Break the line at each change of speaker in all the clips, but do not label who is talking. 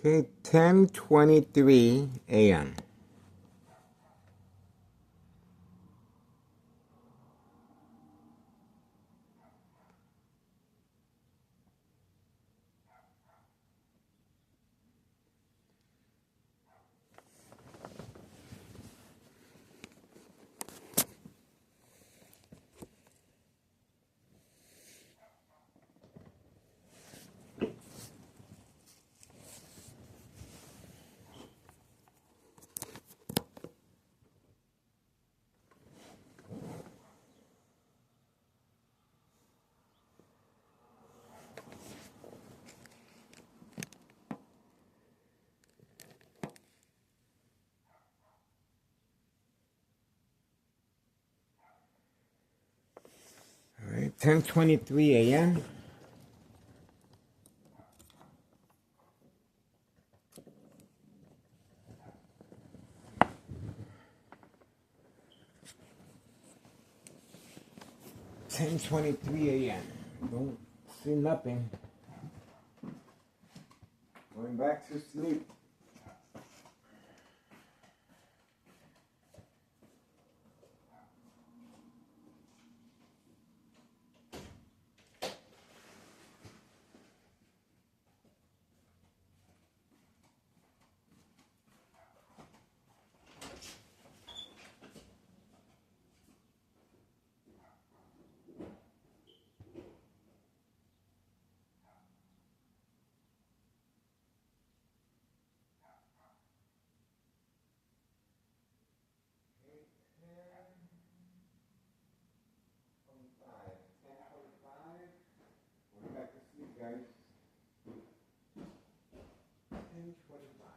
Okay, 10:23 a.m. All right, 10:23 a.m. Don't see nothing. Going back to sleep. Going back to sleep, guys. 10:25.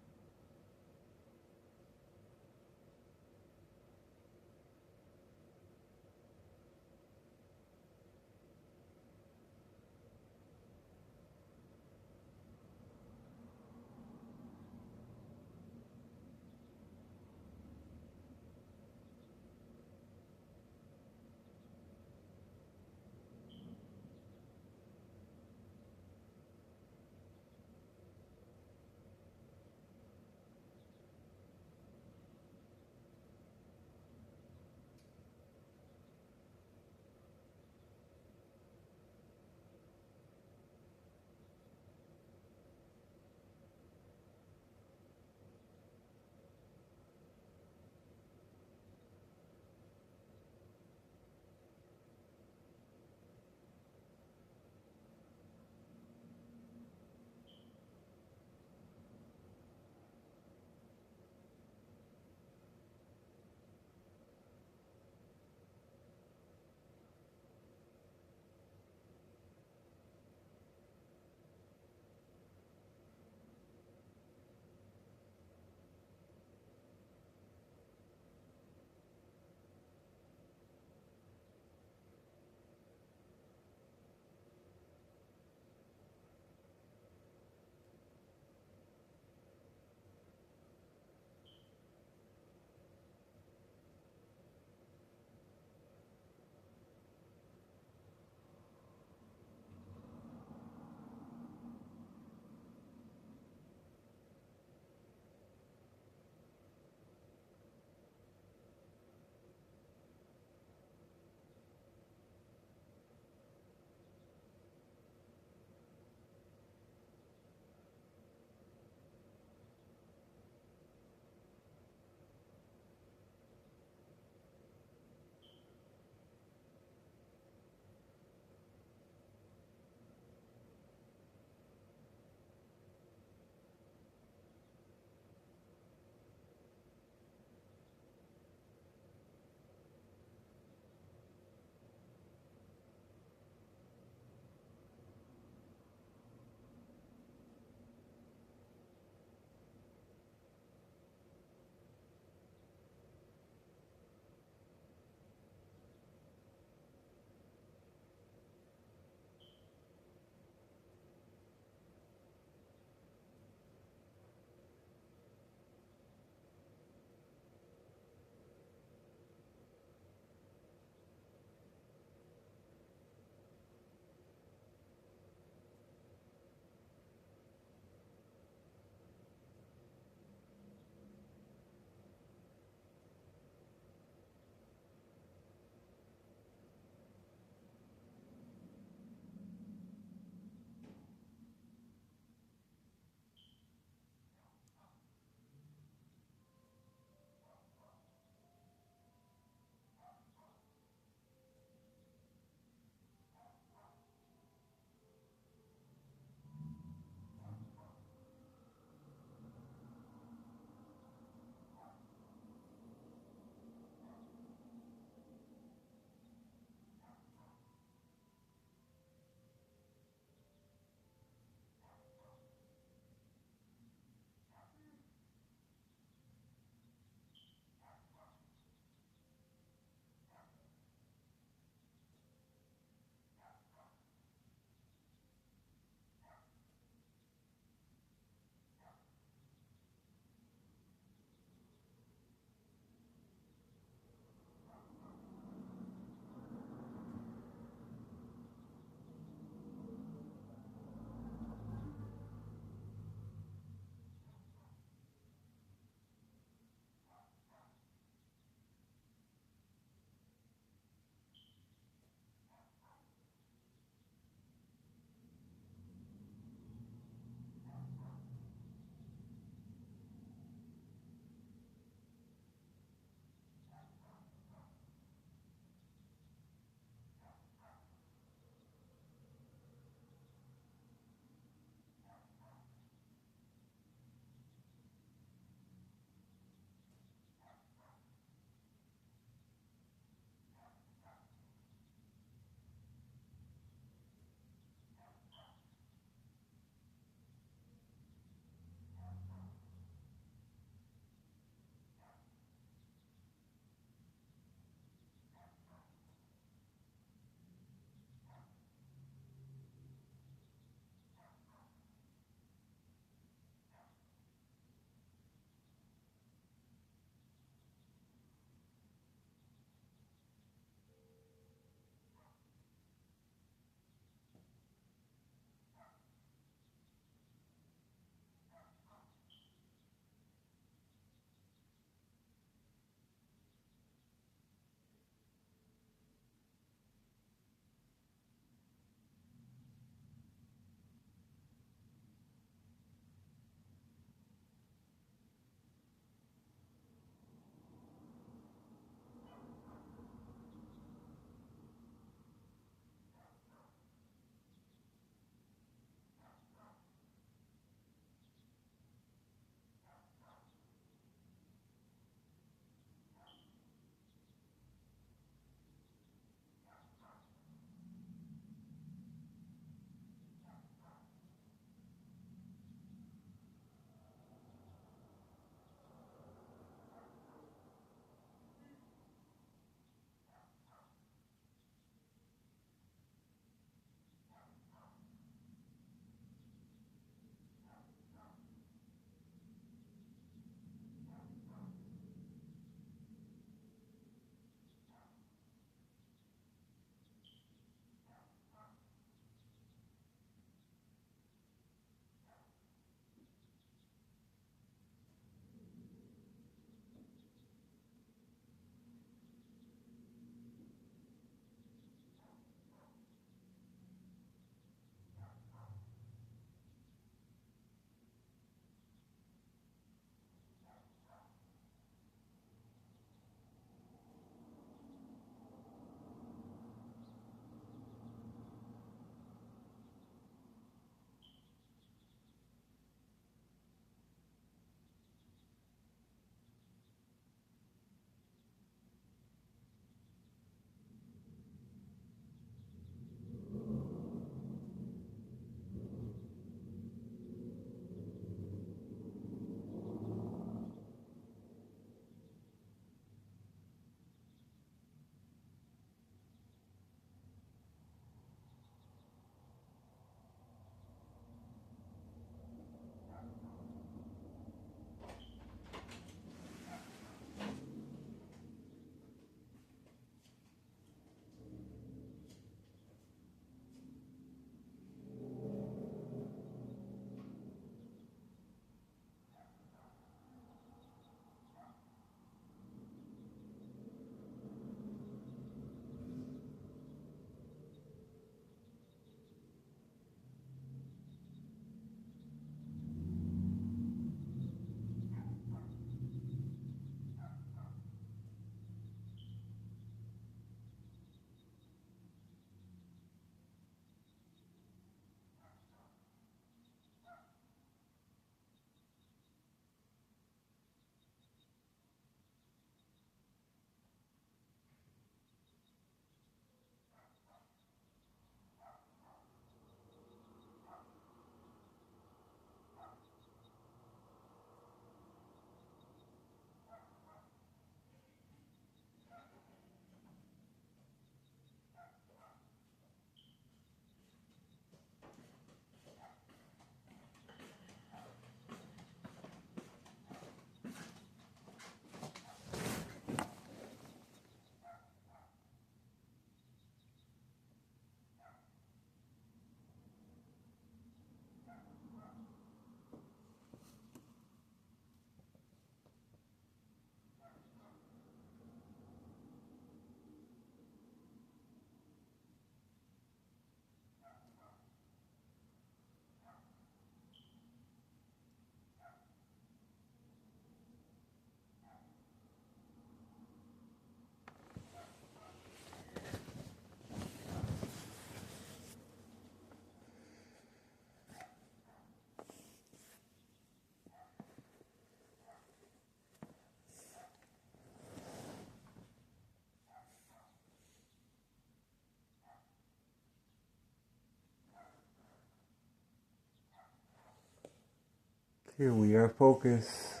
Here we are, focused.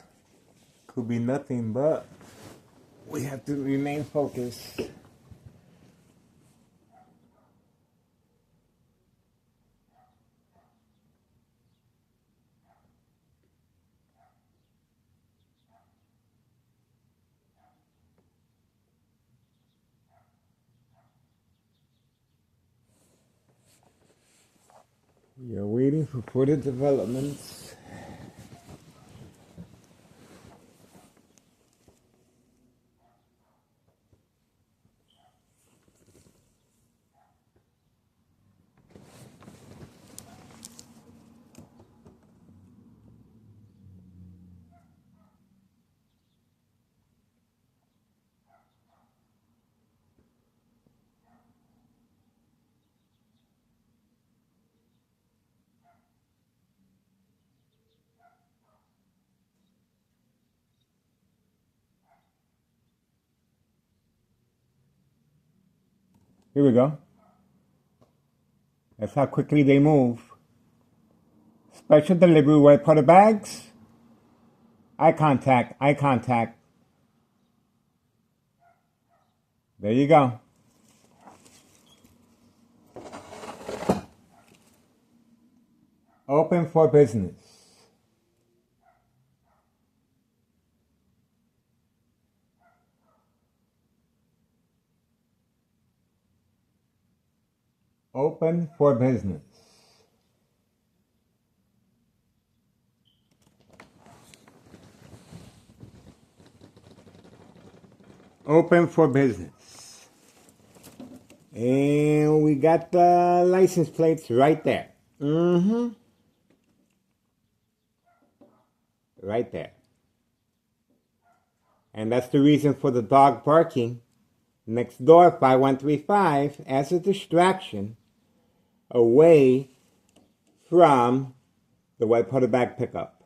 Could be nothing, but we have to remain focused. We are waiting for further developments. Here we go. That's how quickly they move. Special delivery white powder bags. Eye contact, eye contact. There you go. Open for business. Open for business. Open for business. And we got the license plates right there. Right there. And that's the reason for the dog barking next door, 5135, as a distraction away from the white powder bag pickup.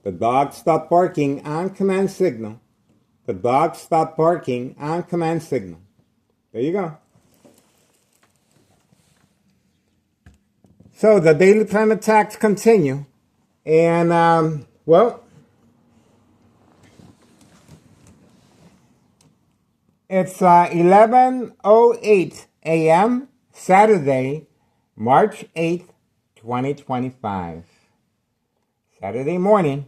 The dog stopped barking on command signal. The dog stopped barking on command signal. There you go. So the daily plan attacks continue. And, well, it's 11:08 a.m. Saturday, March 8th, 2025. Saturday morning,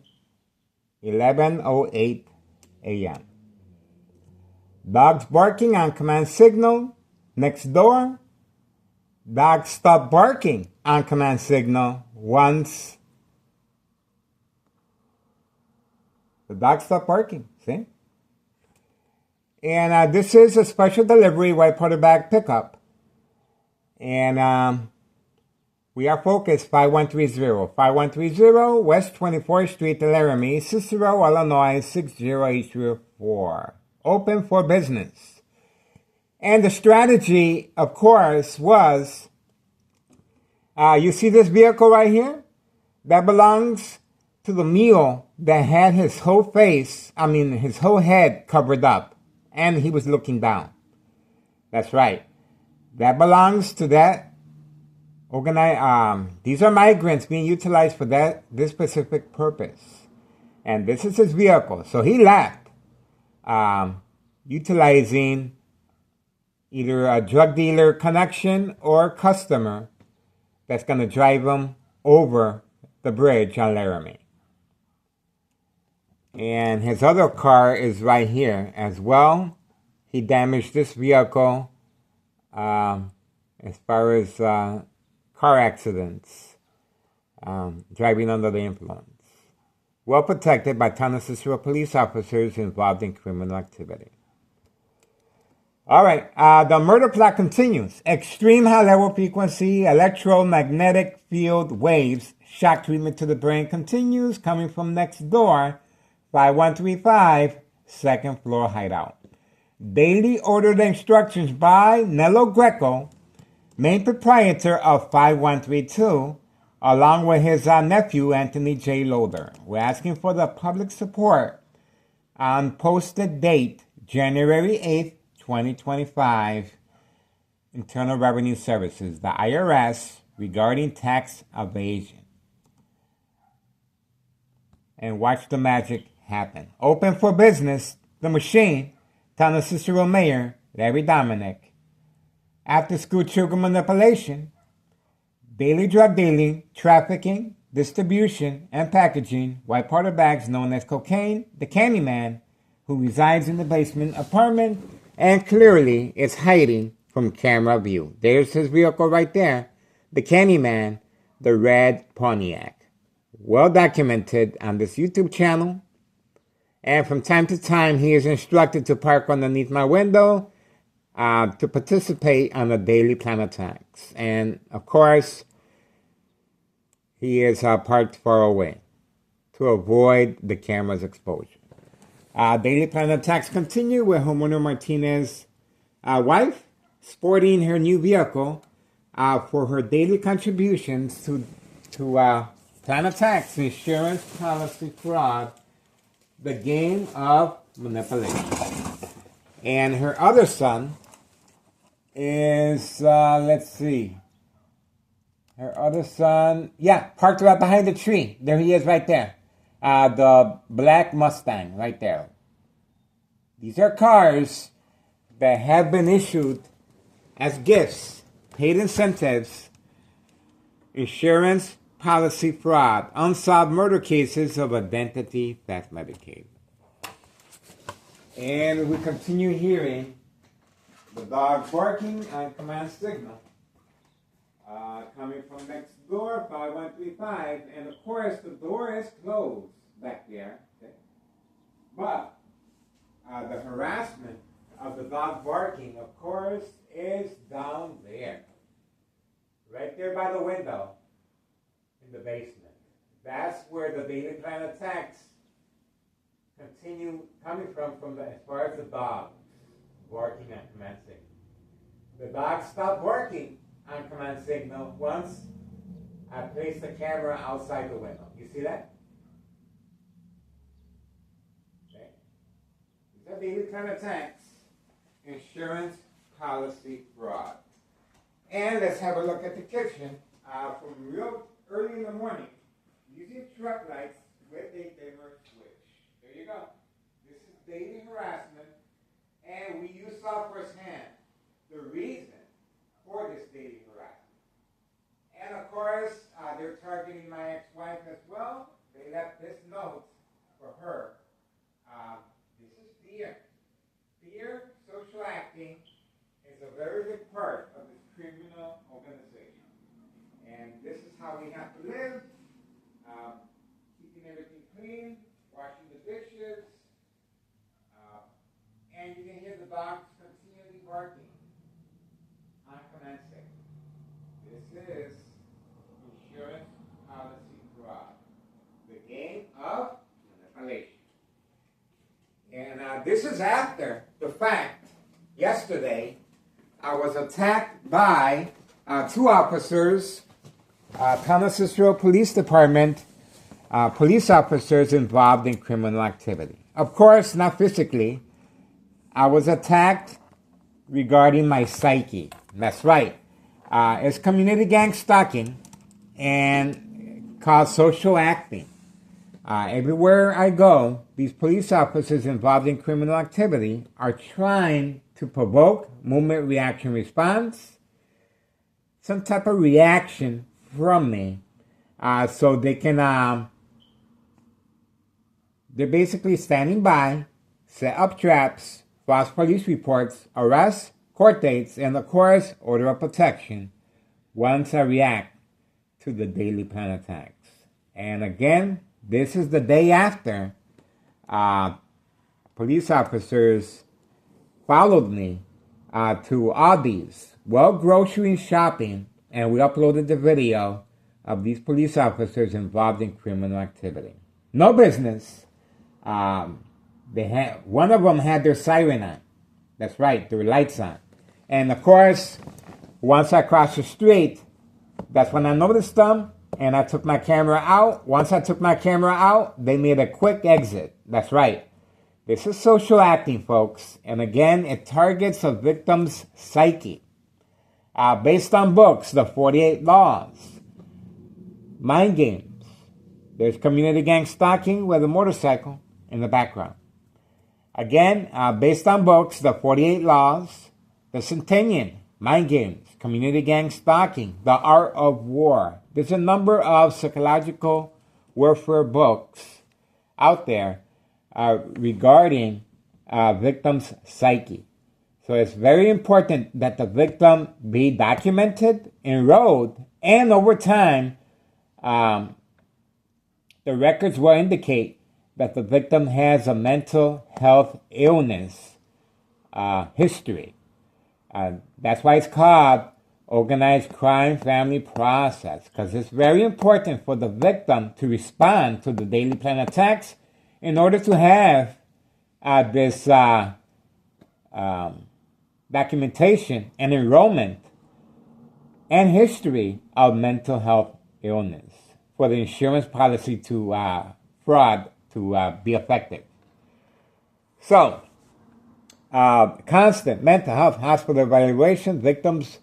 11:08 a.m. Dogs barking on command signal next door. Dogs stop barking on command signal once the dog stopped barking. See? And this is a special delivery white powder bag pickup. And we are focused 5130. 5130 West 24th Street, Laramie, Cicero, Illinois 60804. Open for business. And the strategy, of course, was, you see this vehicle right here? That belongs to the mule that had his whole face, his whole head covered up. And he was looking down. That's right. That belongs to that these are migrants being utilized for this specific purpose. And this is his vehicle. So he left, utilizing either a drug dealer connection or customer that's going to drive him over the bridge on Laramie. And his other car is right here as well. He damaged this vehicle as far as car accidents, driving under the influence. Well protected by Town of Cicero police officers involved in criminal activity. All right, the murder plot continues. Extreme high-level frequency electromagnetic field waves shock treatment to the brain continues, coming from next door, 5135 second floor hideout. Daily ordered instructions by Nello Greco, main proprietor of 5132, along with his nephew, Anthony J. Loader. We're asking for the public support on posted date, January 8th, 2025. Internal Revenue Services, the IRS, regarding tax evasion. And watch the magic happen. Open for business, the machine, Town Cicero Mayor Larry Dominic. After school children manipulation, daily drug dealing, trafficking, distribution, and packaging, white powder bags known as cocaine, the Candyman, who resides in the basement apartment and clearly is hiding from camera view. There's his vehicle right there, the Candyman, the red Pontiac. Well documented on this YouTube channel. And from time to time, he is instructed to park underneath my window to participate on the daily plan attacks. And of course, he is parked far away to avoid the camera's exposure. Daily plan attacks continue with homeowner Martinez's wife sporting her new vehicle for her daily contributions to plan attacks, insurance, policy, fraud, the game of manipulation. And her other son is, let's see. Her other son, parked right behind the tree. There he is right there. The black Mustang right there. These are cars that have been issued as gifts, paid incentives, insurance, policy fraud, unsolved murder cases of identity theft Medicaid. And we continue hearing the dog barking on command signal. Coming from next door, 5135, and of course the door is closed back there. Okay? But the harassment of the dog barking, of course, is down there. Right there by the window in the basement. That's where the daily plan attacks continue coming from as far as the dogs barking on command signal. The dogs stop barking on command signal once I place the camera outside the window. You see that? Okay. These are daily plan attacks, insurance, policy, fraud. And let's have a look at the kitchen from real early in the morning using truck lights with a dimmer switch. There you go. This is daily harassment, and we saw firsthand the reason for this daily harassment. And of course, they're targeting my ex-wife as well. They left this note for her. This is fear. Fear, social acting, is a very big part of this criminal organization. And this is how we have to live. Keeping everything clean, washing the dishes, and you can hear the dogs continually barking on command signal. This is insurance policy fraud, the game of manipulation. And this is after the fact. Yesterday, I was attacked by two officers, Town Cicero Police Department police officers involved in criminal activity. Of course, not physically. I was attacked regarding my psyche. That's right. It's community gang stalking and called social acting. Everywhere I go, these police officers involved in criminal activity are trying to provoke movement, reaction, response, some type of reaction from me, so they can, they're basically standing by, set up traps, false police reports, arrests, court dates, and of course, order of protection once I react to the daily plan attacks. And again, this is the day after police officers followed me to Aldi's, grocery shopping, and we uploaded the video of these police officers involved in criminal activity. No business. One of them had their siren on. That's right, their lights on. And of course, once I crossed the street, that's when I noticed them, and I took my camera out. Once I took my camera out, they made a quick exit. That's right. This is social acting, folks. And again, it targets a victim's psyche. Based on books, the 48 Laws, mind games. There's community gang stalking with a motorcycle in the background. Again, based on books, the 48 Laws, the Centennial, mind games, community gang stalking, the art of war. There's a number of psychological warfare books out there regarding victim's psyche. So it's very important that the victim be documented, enrolled, and over time, the records will indicate that the victim has a mental health illness history. That's why it's called organized crime family process, because it's very important for the victim to respond to the daily plan attacks in order to have this documentation and enrollment and history of mental health illness for the insurance policy to fraud to be effective. So, constant mental health hospital evaluation, victims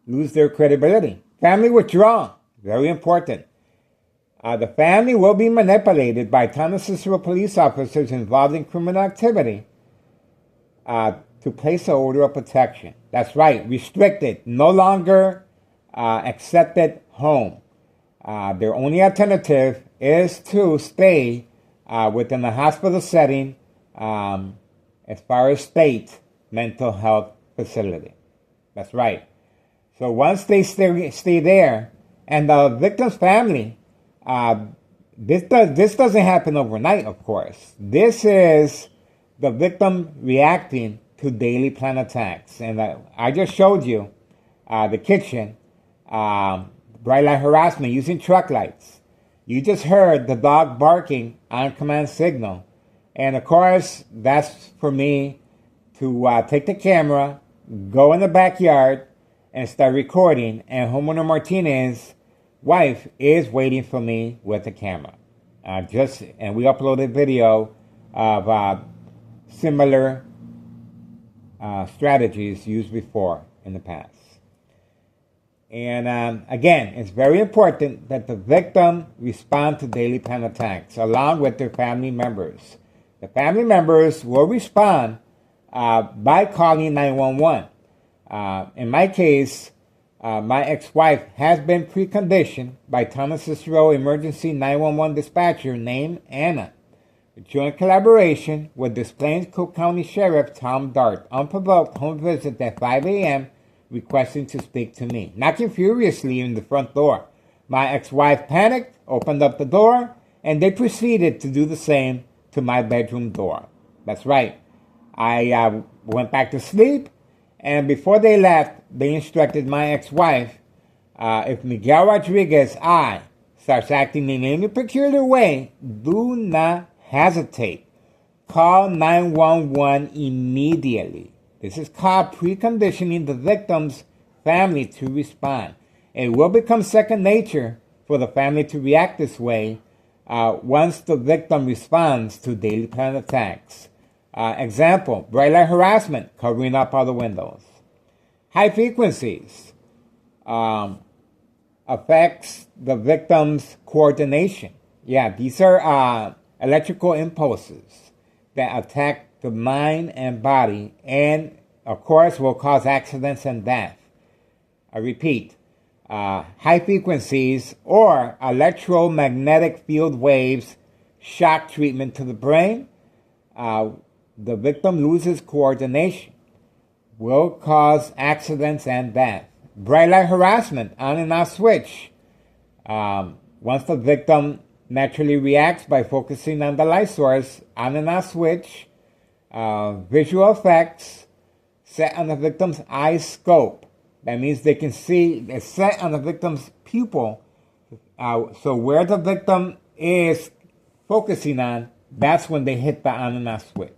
lose their credibility. Family withdrawal, very important. The family will be manipulated by Town Cicero police officers involved in criminal activity to place an order of protection. That's right, restricted, no longer accepted home. Their only alternative is to stay within the hospital setting as far as state mental health facility. That's right. So once they stay there, and the victim's family, this doesn't happen overnight, of course. This is the victim reacting to daily plan attacks. And I just showed you the kitchen, bright light harassment using truck lights. You just heard the dog barking on command signal. And of course, that's for me to take the camera, go in the backyard, and start recording. And homeowner Martinez's wife is waiting for me with the camera. And we uploaded video of similar strategies used before in the past. And again, it's very important that the victim respond to daily plan attacks along with their family members. The family members will respond by calling 911. In my case, my ex-wife has been preconditioned by Thomas Cicero Emergency 911 dispatcher named Anna. A joint collaboration with Des Plaines Cook County Sheriff Tom Dart. Unprovoked home visit at 5 a.m. requesting to speak to me. Knocking furiously in the front door. My ex-wife panicked, opened up the door, and they proceeded to do the same to my bedroom door. That's right. I went back to sleep, and before they left, they instructed my ex-wife, if Miguel Rodriguez, starts acting in any peculiar way, do not hesitate. Call 911 immediately. This is called preconditioning the victim's family to respond. It will become second nature for the family to react this way once the victim responds to daily plan attacks. Example, bright light harassment, covering up all the windows. High frequencies affects the victim's coordination. Yeah, these are electrical impulses that attack the mind and body and, of course, will cause accidents and death. I repeat, high frequencies or electromagnetic field waves, shock treatment to the brain, the victim loses coordination, will cause accidents and death. Bright light harassment, on and off switch. Once the victim naturally reacts by focusing on the light source, on and off switch, visual effects set on the victim's eye scope. That means they can see, it's set on the victim's pupil. So where the victim is focusing on, that's when they hit the on and off switch.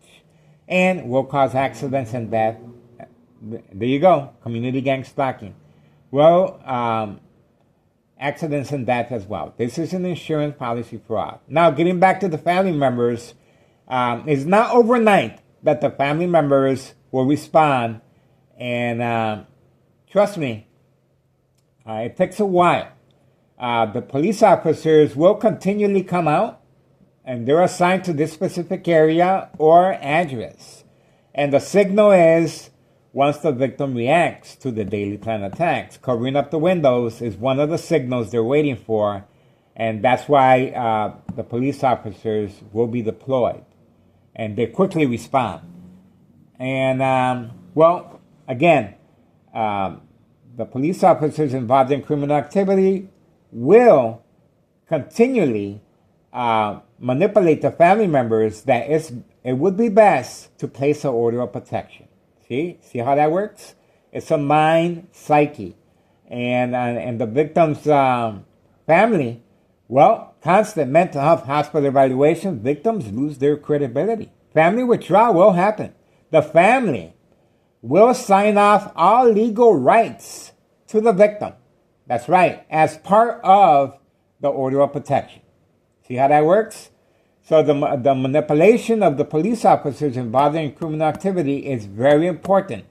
And will cause accidents and death. There you go, community gang stalking. Well, accidents and death as well. This is an insurance policy fraud. Now, getting back to the family members, it's not overnight that the family members will respond And trust me, it takes a while. The police officers will continually come out, and they're assigned to this specific area or address. And the signal is once the victim reacts to the daily plan attacks. Covering up the windows is one of the signals they're waiting for, and that's why the police officers will be deployed, and they quickly respond. And, well, again, the police officers involved in criminal activity will continually manipulate the family members that it would be best to place an order of protection. See how that works? It's a mind psyche, and the victim's family. Well, constant mental health hospital evaluation, victims lose their credibility. Family withdrawal will happen. The family will sign off all legal rights to the victim. That's right, as part of the order of protection. See how that works? So the manipulation of the police officers involved in criminal activity is very important.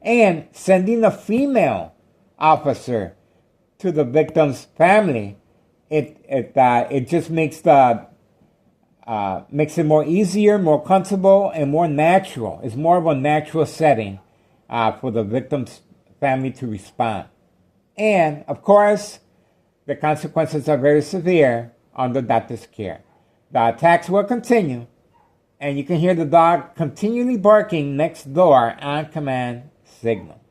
And sending a female officer to the victim's family, it just makes makes it more easier, more comfortable, and more natural. It's more of a natural setting for the victim's family to respond. And of course, the consequences are very severe under doctor's care. The attacks will continue, and you can hear the dog continually barking next door on command signal.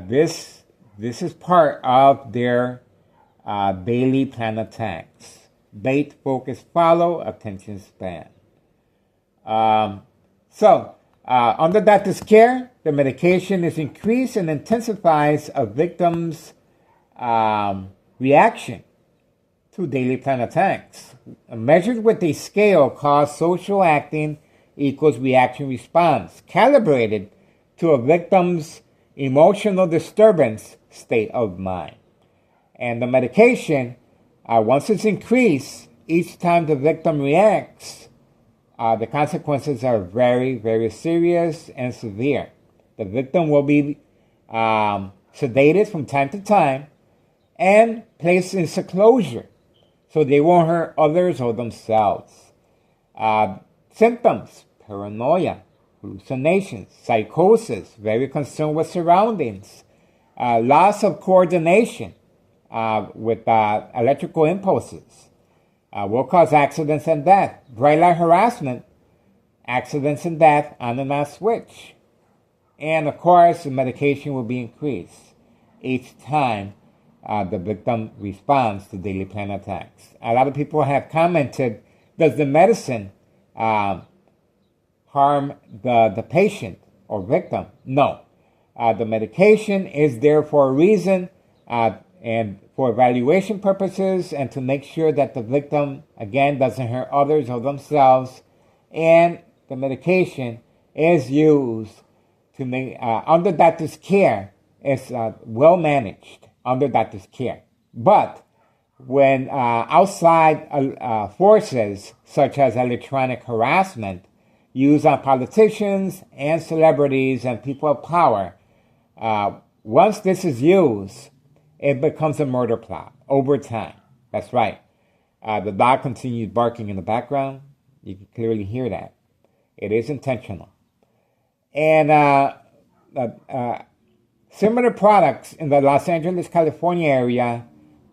This is part of their daily plan attacks. Bait, focus, follow, attention span. Under doctor's care, the medication is increased and intensifies a victim's reaction to daily plan attacks. Measured with a scale called social acting equals reaction response, calibrated to a victim's emotional disturbance state of mind. And the medication, once it's increased, each time the victim reacts, the consequences are very, very serious and severe. The victim will be sedated from time to time and placed in seclusion so they won't hurt others or themselves. Symptoms: paranoia, hallucinations, psychosis, very concerned with surroundings, loss of coordination with electrical impulses, will cause accidents and death. Bright light harassment, accidents and death on and off switch. And of course, the medication will be increased each time the victim responds to daily plan attacks. A lot of people have commented, does the medicine harm the patient or victim? No. The medication is there for a reason and for evaluation purposes and to make sure that the victim, again, doesn't hurt others or themselves. And the medication is used to make, under doctor's care, it's well managed under doctor's care. But when outside forces, such as electronic harassment, used on politicians and celebrities and people of power, once this is used, it becomes a murder plot over time. That's right. The dog continues barking in the background. You can clearly hear that. It is intentional. And similar products in the Los Angeles, California area,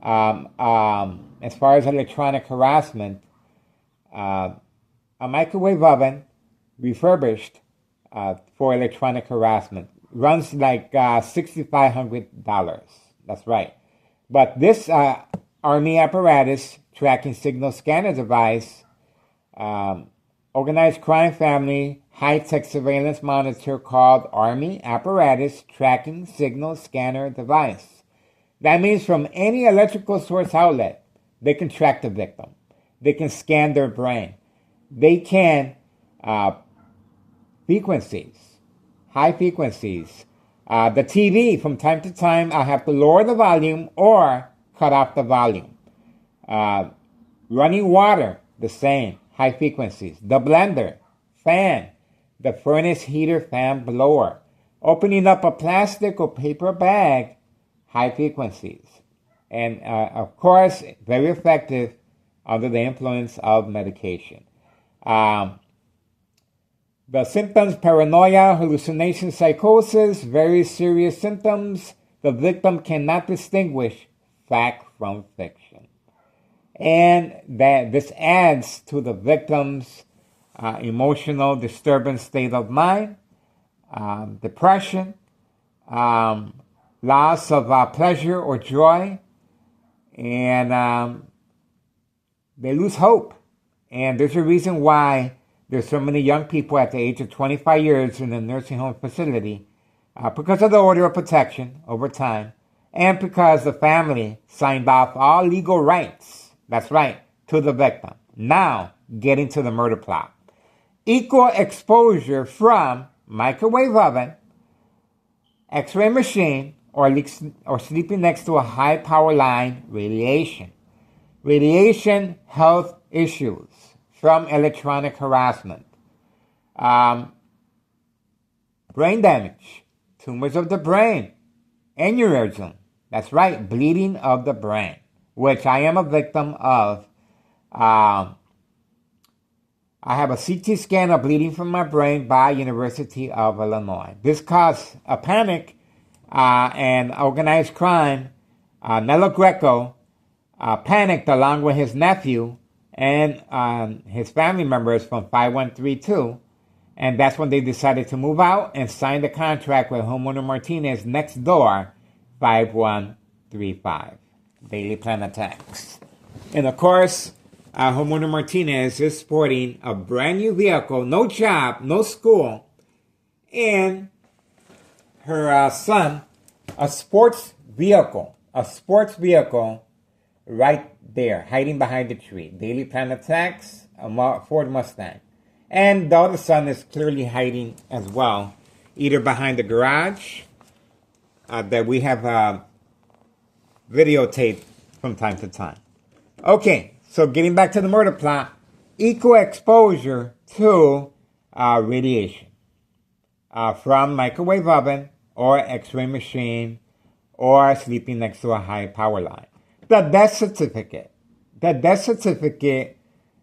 as far as electronic harassment, a microwave oven refurbished for electronic harassment runs like $6,500. That's right. But this Army apparatus tracking signal scanner device, organized crime family high-tech surveillance monitor called Army apparatus tracking signal scanner device. That means from any electrical source outlet, they can track the victim. They can scan their brain. They can frequencies, high frequencies. The TV, from time to time, I have to lower the volume or cut off the volume. Running water, the same, high frequencies. The blender, fan, the furnace heater, fan, blower. Opening up a plastic or paper bag, high frequencies. And of course, very effective under the influence of medication. The symptoms: paranoia, hallucination, psychosis, very serious symptoms. The victim cannot distinguish fact from fiction. And that this adds to the victim's emotional disturbance state of mind, depression, loss of pleasure or joy, and they lose hope. And there's a reason why there's so many young people at the age of 25 years in a nursing home facility, because of the order of protection over time, and because the family signed off all legal rights, that's right, to the victim. Now, getting to the murder plot. Equal exposure from microwave oven, X-ray machine, or sleeping next to a high power line, radiation. Radiation health issues from electronic harassment. Brain damage, tumors of the brain, aneurysm, that's right, bleeding of the brain, which I am a victim of. I have a CT scan of bleeding from my brain by University of Illinois. This caused a panic and organized crime. Nello Greco panicked along with his nephew and his family members from 5132. And that's when they decided to move out and sign the contract with homeowner Martinez next door, 5135. Daily plan attacks. And of course, homeowner Martinez is sporting a brand new vehicle, no job, no school, and her son, a sports vehicle right there, hiding behind the tree. Daily plan attacks, a Ford Mustang. And the other son is clearly hiding as well, either behind the garage that we have videotaped from time to time. Okay, so getting back to the murder plot, equal exposure to radiation from microwave oven or X-ray machine or sleeping next to a high power line. The death certificate,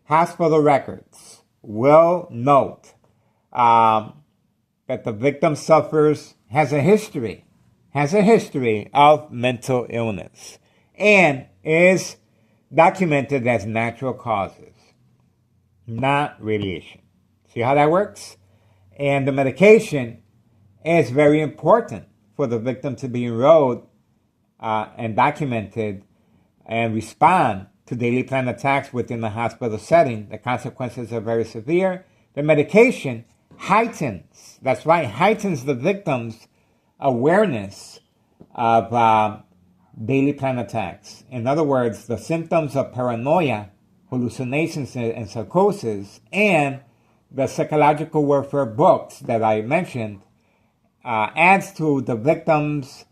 hospital records will note that the victim has a history of mental illness and is documented as natural causes, not radiation. See how that works? And the medication is very important for the victim to be enrolled and documented and respond to daily plan attacks within the hospital setting. The consequences are very severe. The medication heightens the victim's awareness of daily plan attacks. In other words, the symptoms of paranoia, hallucinations, and psychosis, and the psychological warfare books that I mentioned adds to the victim's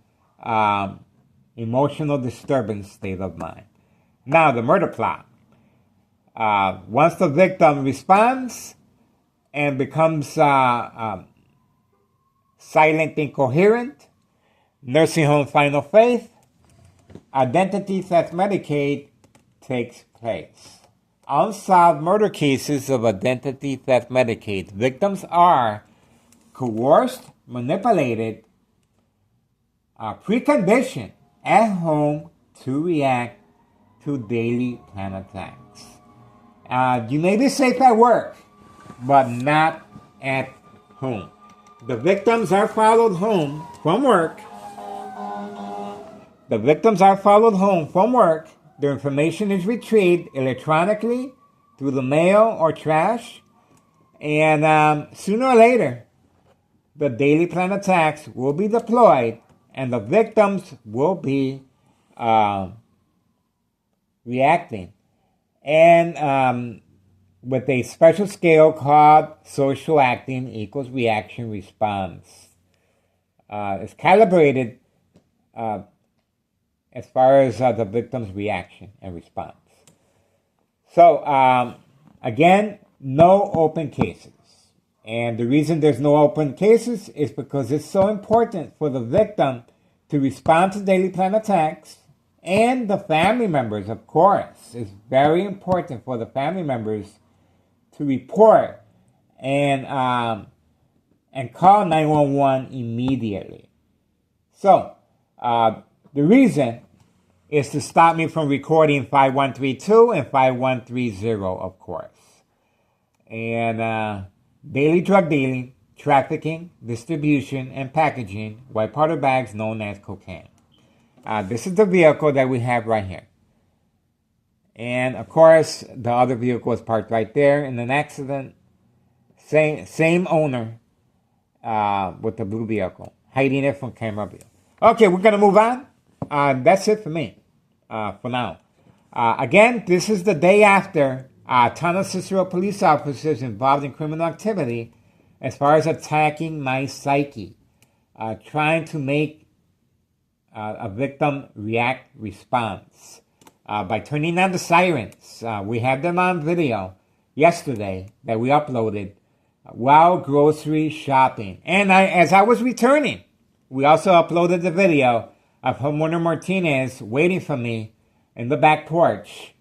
emotional disturbance state of mind. Now, the murder plot. Once the victim responds and becomes silent, incoherent, nursing home final faith, identity theft Medicaid takes place. Unsolved murder cases of identity theft Medicaid. Victims are coerced, manipulated, preconditioned at home to react to daily plan attacks. You may be safe at work, but not at home. The victims are followed home from work. Their information is retrieved electronically through the mail or trash. And sooner or later, the daily plan attacks will be deployed and the victims will be reacting. And with a special scale called social acting equals reaction response. It's calibrated as far as the victim's reaction and response. So, again, no open cases. And the reason there's no open cases is because it's so important for the victim to respond to daily plan attacks, and the family members, of course. It's very important for the family members to report and call 911 immediately. So the reason is to stop me from recording 5132 and 5130, of course. And daily drug dealing, trafficking, distribution, and packaging white powder bags known as cocaine. This is the vehicle that we have right here. And of course, the other vehicle is parked right there in an accident. Same owner with the blue vehicle, hiding it from camera view. Okay, we're going to move on. That's it for me for now. Again, this is the day after ton of Cicero police officers involved in criminal activity as far as attacking my psyche, trying to make a victim response by turning on the sirens. We had them on video yesterday that we uploaded while grocery shopping. And as I was returning, we also uploaded the video of homeowner Martinez waiting for me in the back porch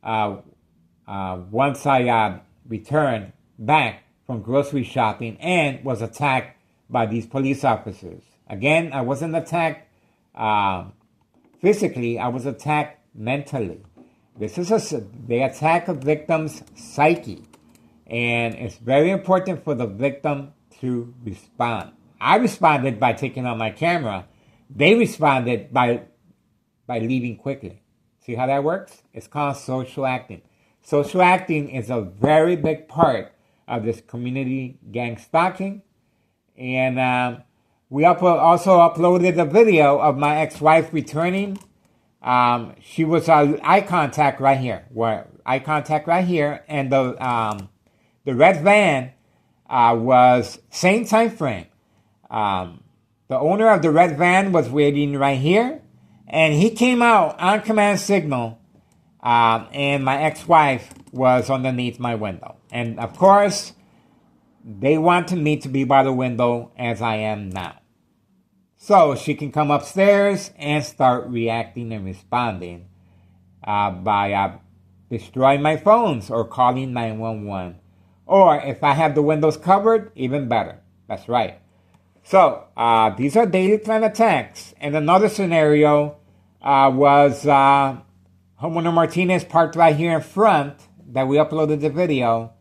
once I returned back from grocery shopping and was attacked by these police officers. Again, I wasn't attacked physically, I was attacked mentally. This is they attack a victim's psyche, and it's very important for the victim to respond. I responded by taking out my camera. They responded by leaving quickly. See how that works? It's called social acting. Social acting is a very big part of this community gang stalking. And we also uploaded a video of my ex-wife returning. She was eye contact right here. And the red van was same time frame. The owner of the red van was waiting right here, and he came out on command signal, and my ex-wife was underneath my window. And of course, they wanted me to be by the window as I am now, so she can come upstairs and start reacting and responding by destroying my phones or calling 911. Or if I have the windows covered, even better. That's right. So these are daily plan attacks. And another scenario was homeowner Martinez parked right here in front that we uploaded the video.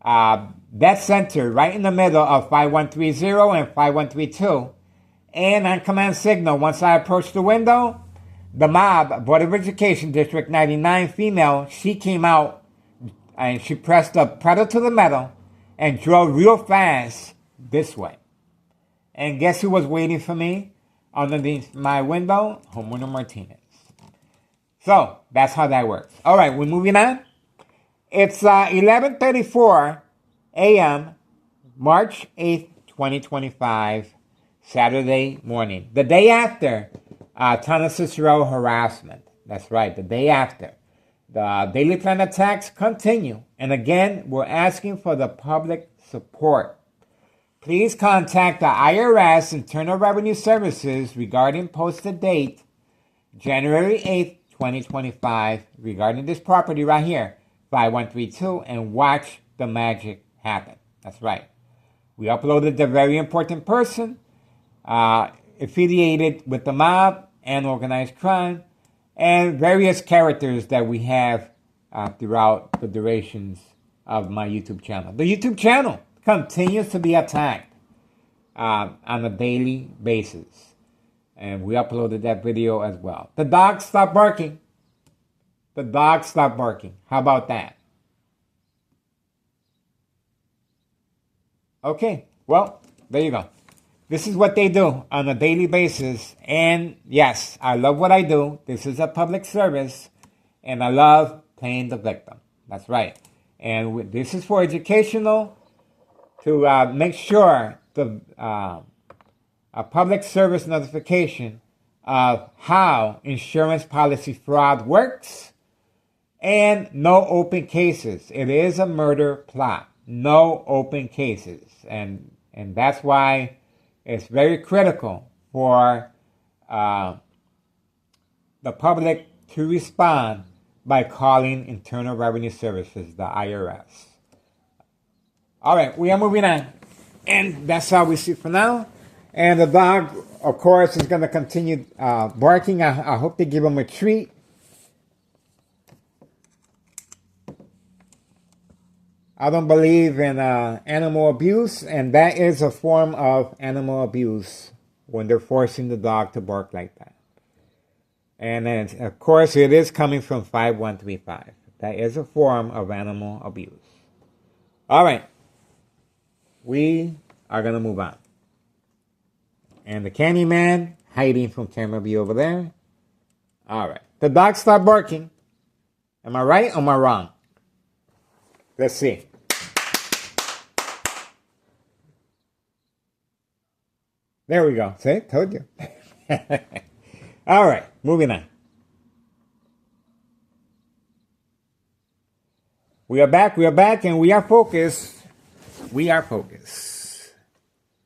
That center right in the middle of 5130 and 5132. And on command signal, once I approached the window, the mob, Board of Education, District 99 female, she came out and she pressed the pedal to the metal and drove real fast this way. And guess who was waiting for me underneath my window? Homeowner Martinez. So that's how that works. All right, we're moving on. It's 11:34 a.m., March 8th, 2025, Saturday morning. The day after Tana Cicero harassment. That's right, the day after. The daily plan attacks continue. And again, we're asking for the public support. Please contact the IRS Internal Revenue Services regarding posted date January 8th, 2025, regarding this property right here, 5132, and watch the magic happen. That's right. We uploaded the very important person affiliated with the mob and organized crime, and various characters that we have throughout the durations of my YouTube channel. The YouTube channel continues to be attacked on a daily basis. And we uploaded that video as well. The dog stopped barking. The dog stopped barking. How about that? Okay, well, there you go. This is what they do on a daily basis. And yes, I love what I do. This is a public service. And I love playing the victim. That's right. And this is for educational, to make sure a public service notification of how insurance policy fraud works, and no open cases. It is a murder plot. no open cases. And that's why it's very critical for the public to respond by calling Internal Revenue Services, the IRS. All right, we are moving on. And that's all we see for now. And the dog, of course, is going to continue barking. I hope they give him a treat. I don't believe in animal abuse, and that is a form of animal abuse when they're forcing the dog to bark like that. And then, of course, it is coming from 5135. That is a form of animal abuse. All right. We are going to move on. And the Candyman hiding from camera view over there. All right. The dog stopped barking. Am I right or am I wrong? Let's see. There we go. See? Told you. All right. Moving on. We are back, and we are focused. We are focused.